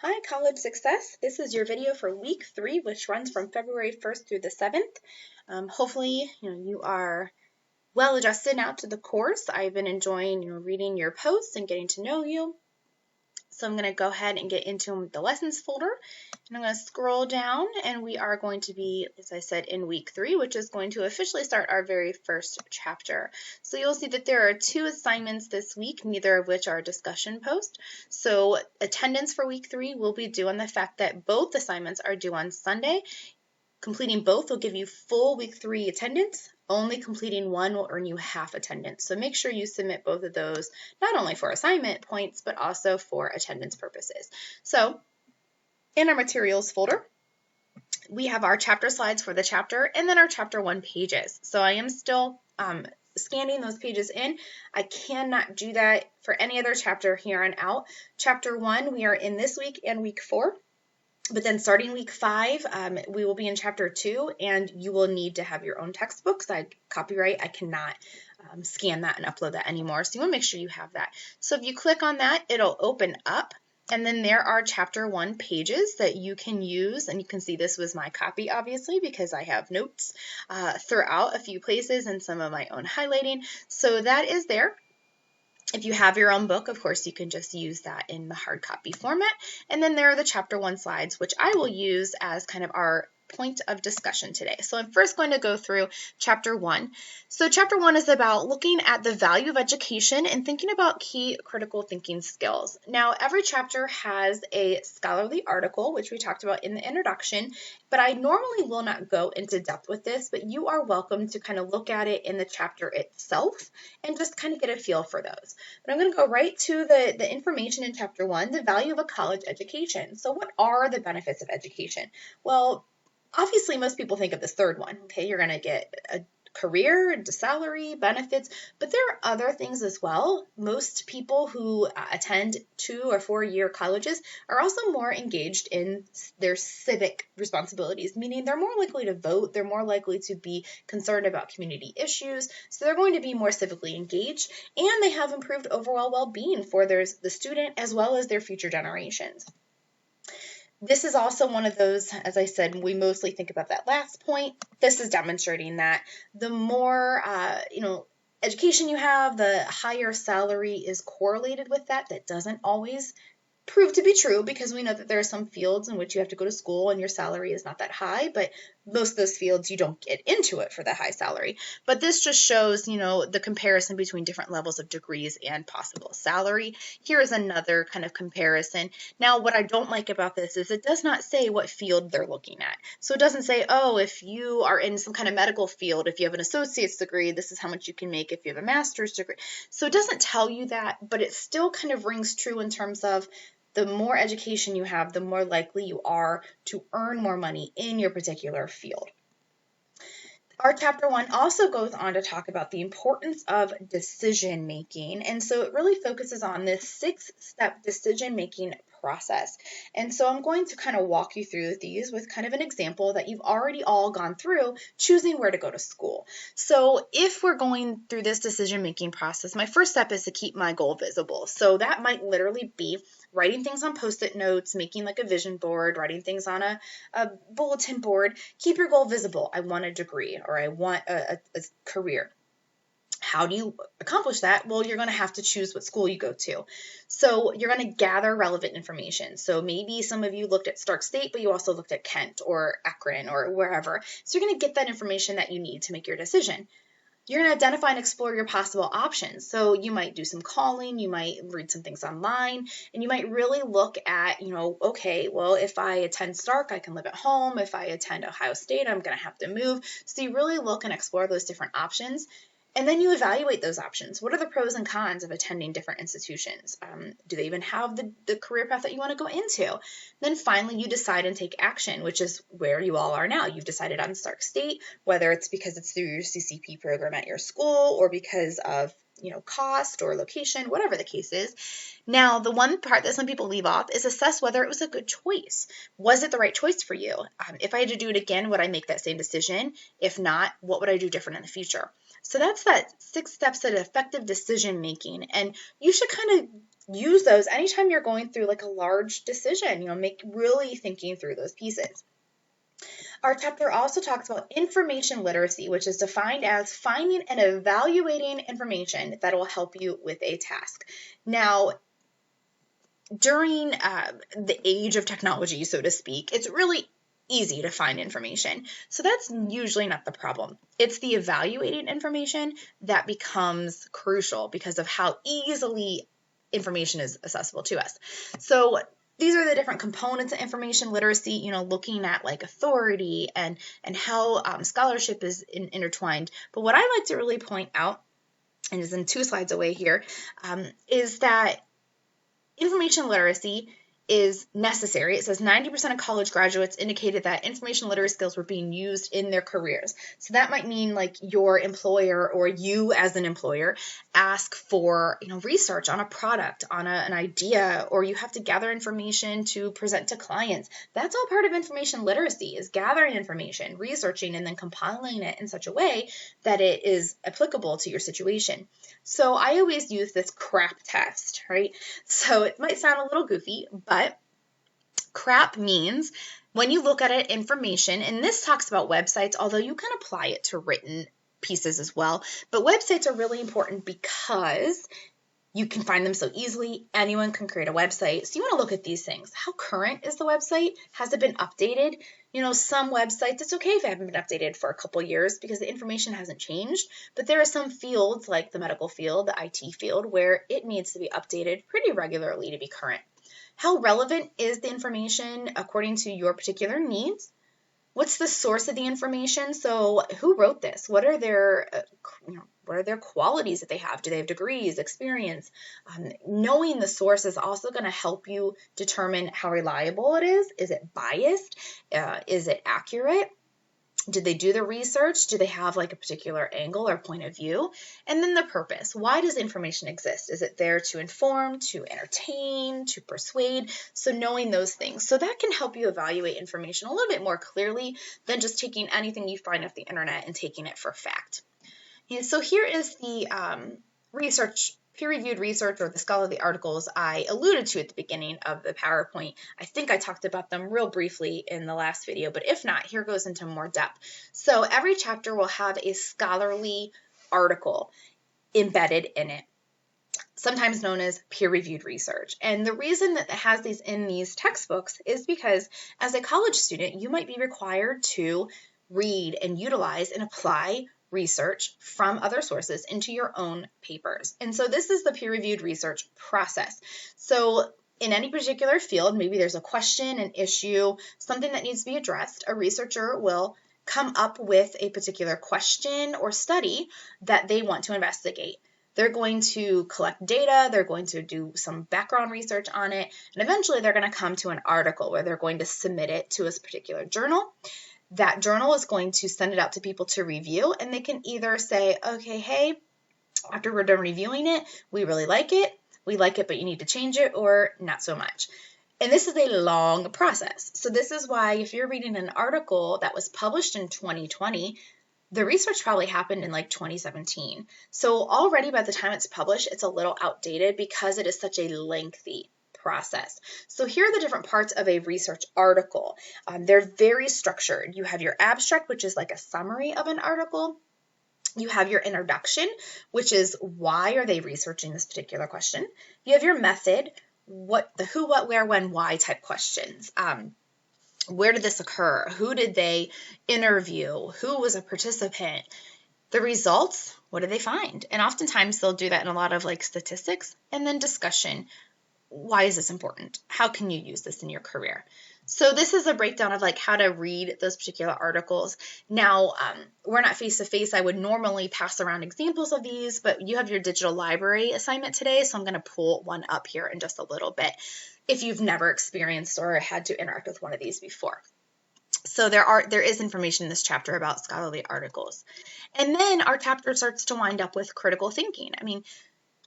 Hi, College Success. This is your video for week 3, which runs from February 1st through the 7th. Hopefully, you are well adjusted now to the course. I've been enjoying, reading your posts and getting to know you. So I'm going to go ahead and get into the lessons folder, and I'm going to scroll down, and we are going to be, as I said, in week 3, which is going to officially start our very first chapter. So you'll see that there are 2 assignments this week, neither of which are a discussion post. So attendance for week 3 will be due on the fact that both assignments are due on Sunday. Completing both will give you full week 3 attendance. Only completing one will earn you half attendance. So make sure you submit both of those, not only for assignment points, but also for attendance purposes. So in our materials folder, we have our chapter slides for the chapter and then our chapter 1 pages. So I am still scanning those pages in. I cannot do that for any other chapter here on out. Chapter 1, we are in this week and week 4. But then starting week 5, we will be in chapter 2, and you will need to have your own textbooks. Copyright, I cannot scan that and upload that anymore. So you want to make sure you have that. So if you click on that, it'll open up, and then there are chapter 1 pages that you can use. And you can see this was my copy, obviously, because I have notes throughout a few places and some of my own highlighting. So that is there. If you have your own book, of course, you can just use that in the hard copy format. And then there are the chapter 1 slides, which I will use as kind of our point of discussion today. So I'm first going to go through chapter 1. So chapter 1 is about looking at the value of education and thinking about key critical thinking skills. Now, every chapter has a scholarly article, which we talked about in the introduction, but I normally will not go into depth with this, but you are welcome to kind of look at it in the chapter itself and just kind of get a feel for those. But I'm going to go right to the information in chapter 1, the value of a college education. So what are the benefits of education? Well, obviously, most people think of this third one. Okay, you're going to get a career, salary, benefits, but there are other things as well. Most people who attend 2 or 4 year colleges are also more engaged in their civic responsibilities, meaning they're more likely to vote, they're more likely to be concerned about community issues, so they're going to be more civically engaged, and they have improved overall well-being for the student as well as their future generations. This is also one of those, as I said, we mostly think about that last point. This is demonstrating that the more, education you have, the higher salary is correlated with that. That doesn't always prove to be true, because we know that there are some fields in which you have to go to school and your salary is not that high, but most of those fields you don't get into it for the high salary. But this just shows, the comparison between different levels of degrees and possible salary. Here is another kind of comparison. Now, what I don't like about this is it does not say what field they're looking at. So it doesn't say, oh, if you are in some kind of medical field, if you have an associate's degree, this is how much you can make if you have a master's degree. So it doesn't tell you that, but it still kind of rings true in terms of the more education you have, the more likely you are to earn more money in your particular field. Our chapter 1 also goes on to talk about the importance of decision making, and so it really focuses on this 6-step decision making process. And so I'm going to kind of walk you through these with kind of an example that you've already all gone through, choosing where to go to school. So if we're going through this decision making process, my first step is to keep my goal visible. So that might literally be writing things on Post-it notes, making like a vision board, writing things on a bulletin board. Keep your goal visible. I want a degree, or I want a career. How do you accomplish that? Well, you're going to have to choose what school you go to. So you're going to gather relevant information. So maybe some of you looked at Stark State, but you also looked at Kent or Akron or wherever. So you're going to get that information that you need to make your decision. You're going to identify and explore your possible options. So you might do some calling, you might read some things online, and you might really look at, okay, well, if I attend Stark, I can live at home. If I attend Ohio State, I'm going to have to move. So you really look and explore those different options. And then you evaluate those options. What are the pros and cons of attending different institutions? Do they even have the career path that you want to go into? Then finally, you decide and take action, which is where you all are now. You've decided on Stark State, whether it's because it's through your CCP program at your school or because of cost or location, whatever the case is. Now, the one part that some people leave off is assess whether it was a good choice. Was it the right choice for you? If I had to do it again, would I make that same decision? If not, what would I do different in the future? So that's that 6 steps of effective decision making. And you should kind of use those anytime you're going through like a large decision, make really thinking through those pieces. Our chapter also talks about information literacy, which is defined as finding and evaluating information that will help you with a task. Now, during the age of technology, so to speak, it's really easy to find information. So that's usually not the problem. It's the evaluating information that becomes crucial because of how easily information is accessible to us. So these are the different components of information literacy, looking at like authority and how scholarship is intertwined. But what I like to really point out, and is in 2 slides away here, is that information literacy is necessary. It says 90% of college graduates indicated that information literacy skills were being used in their careers. So that might mean like your employer or you as an employer ask for research on a product, on an idea, or you have to gather information to present to clients. That's all part of information literacy, is gathering information, researching, and then compiling it in such a way that it is applicable to your situation. So I always use this CRAP test, right? So it might sound a little goofy, but CRAP means when you look at it, information, and this talks about websites, although you can apply it to written pieces as well, but websites are really important because you can find them so easily. Anyone can create a website. So you want to look at these things. How current is the website? Has it been updated? Some websites, it's okay if they haven't been updated for a couple years because the information hasn't changed. But there are some fields like the medical field, the IT field, where it needs to be updated pretty regularly to be current. How relevant is the information according to your particular needs? What's the source of the information? So who wrote this? What are their qualities that they have? Do they have degrees, experience? Knowing the source is also going to help you determine how reliable it is. Is it biased? Is it accurate? Did they do the research? Do they have like a particular angle or point of view? And then the purpose. Why does information exist? Is it there to inform, to entertain, to persuade? So knowing those things. So that can help you evaluate information a little bit more clearly than just taking anything you find off the internet and taking it for fact. And so here is the peer-reviewed research, or the scholarly articles I alluded to at the beginning of the PowerPoint. I think I talked about them real briefly in the last video, but if not, here goes into more depth. So every chapter will have a scholarly article embedded in it, sometimes known as peer-reviewed research. And the reason that it has these in these textbooks is because as a college student, you might be required to read and utilize and apply research from other sources into your own papers. And so this is the peer-reviewed research process. So in any particular field, maybe there's a question, an issue, something that needs to be addressed, a researcher will come up with a particular question or study that they want to investigate. They're going to collect data, they're going to do some background research on it, and eventually they're going to come to an article where they're going to submit it to a particular journal. That journal is going to send it out to people to review, and they can either say, okay, hey, after we're done reviewing it, we really like it, but you need to change it, or not so much. And this is a long process. So this is why if you're reading an article that was published in 2020, the research probably happened in like 2017. So already by the time it's published, it's a little outdated because it is such a lengthy process. So here are the different parts of a research article. They're very structured. You have your abstract, which is like a summary of an article. You have your introduction, which is why are they researching this particular question. You have your method, the who, what, where, when, why type questions. Where did this occur? Who did they interview? Who was a participant? The results, what did they find? And oftentimes they'll do that in a lot of like statistics, and then discussion. Why is this important? How can you use this in your career? So this is a breakdown of like how to read those particular articles. Now, we're not face-to-face. I would normally pass around examples of these, but you have your digital library assignment today, so I'm going to pull one up here in just a little bit if you've never experienced or had to interact with one of these before. So there is information in this chapter about scholarly articles. And then our chapter starts to wind up with critical thinking. I mean,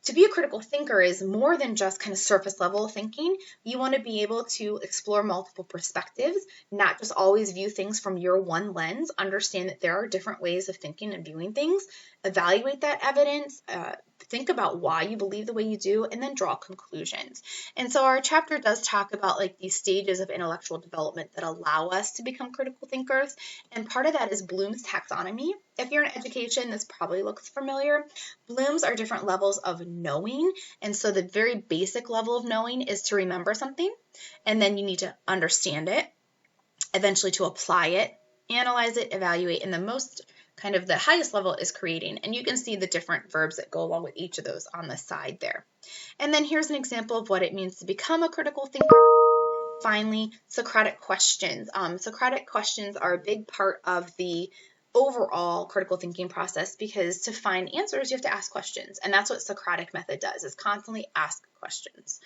to be a critical thinker is more than just kind of surface level thinking. You want to be able to explore multiple perspectives, not just always view things from your one lens, understand that there are different ways of thinking and viewing things, evaluate that evidence, think about why you believe the way you do, and then draw conclusions. And so our chapter does talk about like these stages of intellectual development that allow us to become critical thinkers. And part of that is Bloom's taxonomy. If you're in education, this probably looks familiar. Bloom's are different levels of knowing. And so the very basic level of knowing is to remember something, and then you need to understand it, eventually to apply it, analyze it, evaluate, and the most kind of the highest level is creating. And you can see the different verbs that go along with each of those on the side there. And then here's an example of what it means to become a critical thinker. Finally, Socratic questions. Socratic questions are a big part of the overall critical thinking process, because to find answers, you have to ask questions. And that's what Socratic method does, is constantly ask questions.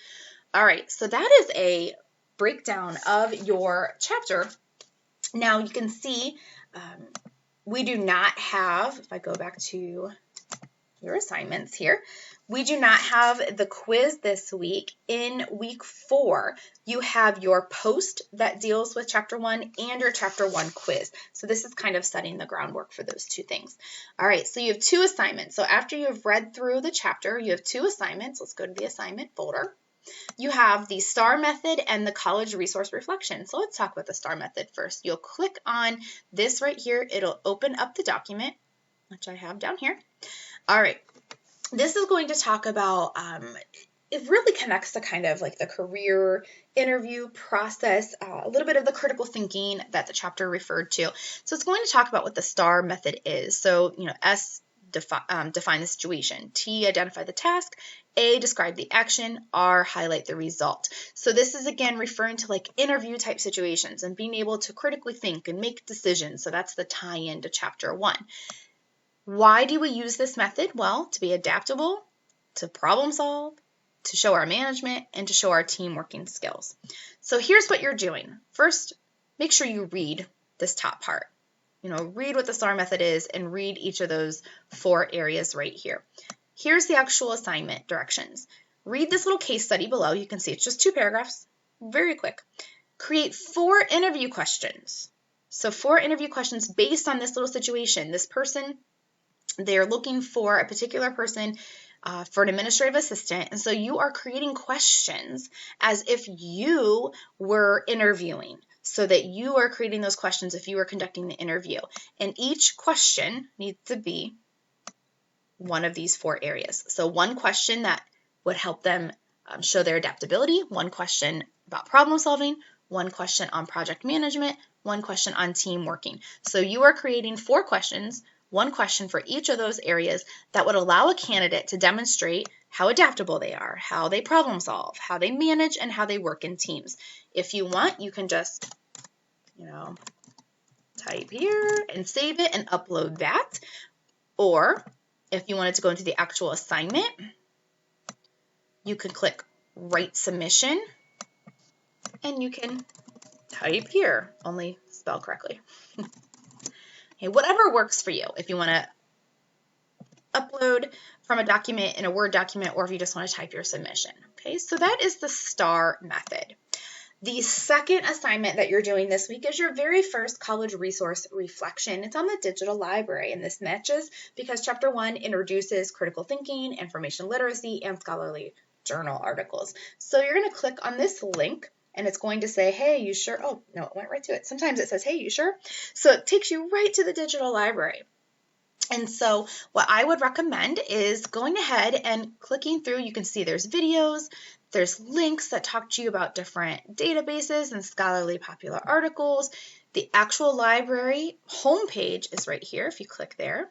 All right, so that is a breakdown of your chapter. Now you can see we do not have, if I go back to your assignments here, we do not have the quiz this week. In week 4, you have your post that deals with chapter 1 and your chapter 1 quiz. So this is kind of setting the groundwork for those two things. All right, so you have 2 assignments. So after you've read through the chapter, you have 2 assignments. Let's go to the assignment folder. You have the STAR method and the college resource reflection. So let's talk about the STAR method first. You'll click on this right here. It'll open up the document, which I have down here. All right. This is going to talk about, it really connects to kind of like the career interview process, a little bit of the critical thinking that the chapter referred to. So it's going to talk about what the STAR method is. So, S, define the situation. T, identify the task. A, describe the action. R, highlight the result. So this is again referring to like interview type situations and being able to critically think and make decisions. So that's the tie-in to chapter 1. Why do we use this method? Well, to be adaptable, to problem solve, to show our management, and to show our team working skills. So here's what you're doing. First, make sure you read this top part. Read what the STAR method is and read each of those 4 areas right here. Here's the actual assignment directions. Read this little case study below. You can see it's just 2 paragraphs, very quick. Create 4 interview questions. So 4 interview questions based on this little situation. This person, they're looking for a particular person for an administrative assistant. And so you are creating questions as if you were interviewing, so that you are creating those questions if you were conducting the interview. And each question needs to be one of these 4 areas. So one question that would help them show their adaptability, one question about problem solving, one question on project management, one question on team working. So you are creating 4 questions, one question for each of those areas that would allow a candidate to demonstrate how adaptable they are, how they problem solve, how they manage, and how they work in teams. If you want, you can just, type here and save it and upload that. Or if you wanted to go into the actual assignment, you can click Write Submission, and you can type here, only spell correctly. Okay, whatever works for you. If you want to upload from a document in a Word document, or if you just want to type your submission. Okay, so that is the STAR method. The second assignment that you're doing this week is your very first college resource reflection. It's on the digital library, and this matches because chapter 1 introduces critical thinking, information literacy, and scholarly journal articles. So you're going to click on this link, and it's going to say, hey, you sure? Oh, no, it went right to it. Sometimes it says, hey, you sure? So it takes you right to the digital library. And so what I would recommend is going ahead and clicking through. You can see there's videos, there's links that talk to you about different databases and scholarly popular articles. The actual library homepage is right here. If you click there,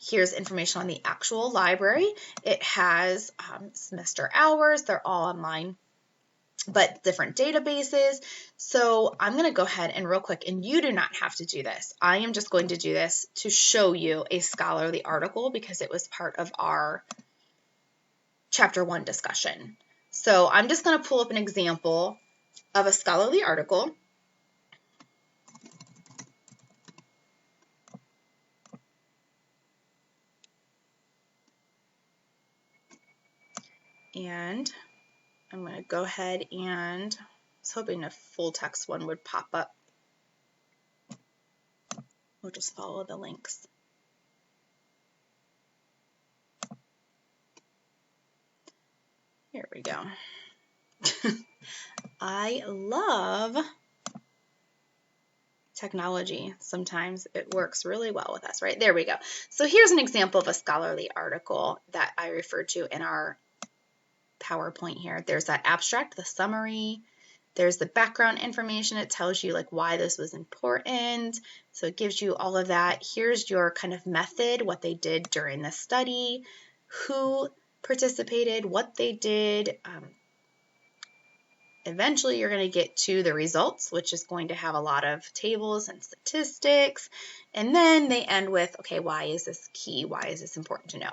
here's information on the actual library. It has semester hours. They're all online, but different databases. So I'm going to go ahead and real quick, and you do not have to do this. I am just going to do this to show you a scholarly article because it was part of our chapter 1 discussion. So I'm just going to pull up an example of a scholarly article. And I'm going to go ahead and I was hoping a full text one would pop up. We'll just follow the links. Here we go. I love technology. Sometimes it works really well with us, right? There we go. So here's an example of a scholarly article that I referred to in our PowerPoint here. There's that abstract, the summary. There's the background information. It tells you like why this was important. So it gives you all of that. Here's your kind of method, what they did during the study, who participated, what they did. Eventually, you're going to get to the results, which is going to have a lot of tables and statistics. And then they end with, okay, why is this key? Why is this important to know?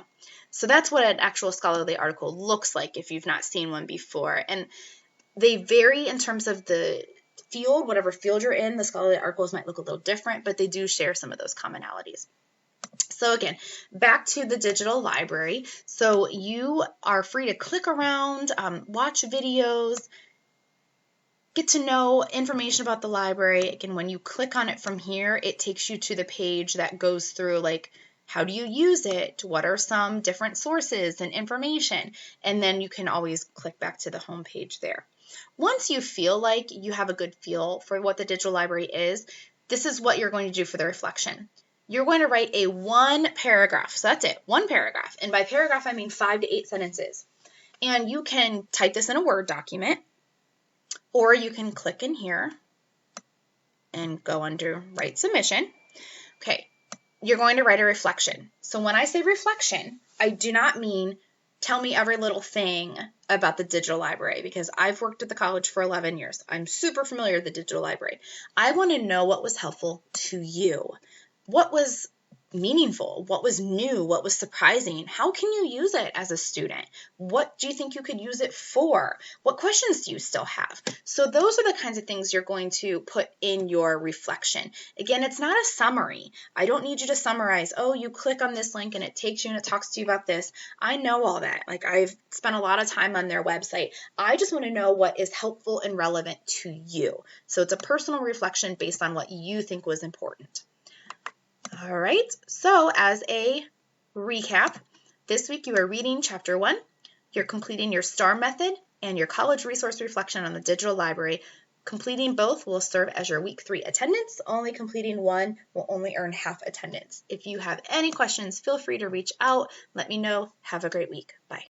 So that's what an actual scholarly article looks like if you've not seen one before. And they vary in terms of the field, whatever field you're in. The scholarly articles might look a little different, but they do share some of those commonalities. So again, back to the digital library. So you are free to click around, watch videos, get to know information about the library. Again, when you click on it from here, it takes you to the page that goes through like, how do you use it? What are some different sources and information? And then you can always click back to the home page there. Once you feel like you have a good feel for what the digital library is, this is what you're going to do for the reflection. You're going to write a 1 paragraph. So that's it, 1 paragraph. And by paragraph, I mean 5 to 8 sentences. And you can type this in a Word document, or you can click in here and go under Write Submission. Okay, you're going to write a reflection. So when I say reflection, I do not mean tell me every little thing about the digital library, because I've worked at the college for 11 years. I'm super familiar with the digital library. I want to know what was helpful to you. What was meaningful? What was new? What was surprising? How can you use it as a student? What do you think you could use it for? What questions do you still have? So those are the kinds of things you're going to put in your reflection. Again, it's not a summary. I don't need you to summarize, oh, you click on this link and it takes you and it talks to you about this. I know all that. Like, I've spent a lot of time on their website. I just want to know what is helpful and relevant to you. So it's a personal reflection based on what you think was important. All right, so as a recap, this week you are reading Chapter 1, you're completing your STAR method and your college resource reflection on the digital library. Completing both will serve as your week 3 attendance. Only completing one will only earn half attendance. If you have any questions, feel free to reach out. Let me know. Have a great week. Bye.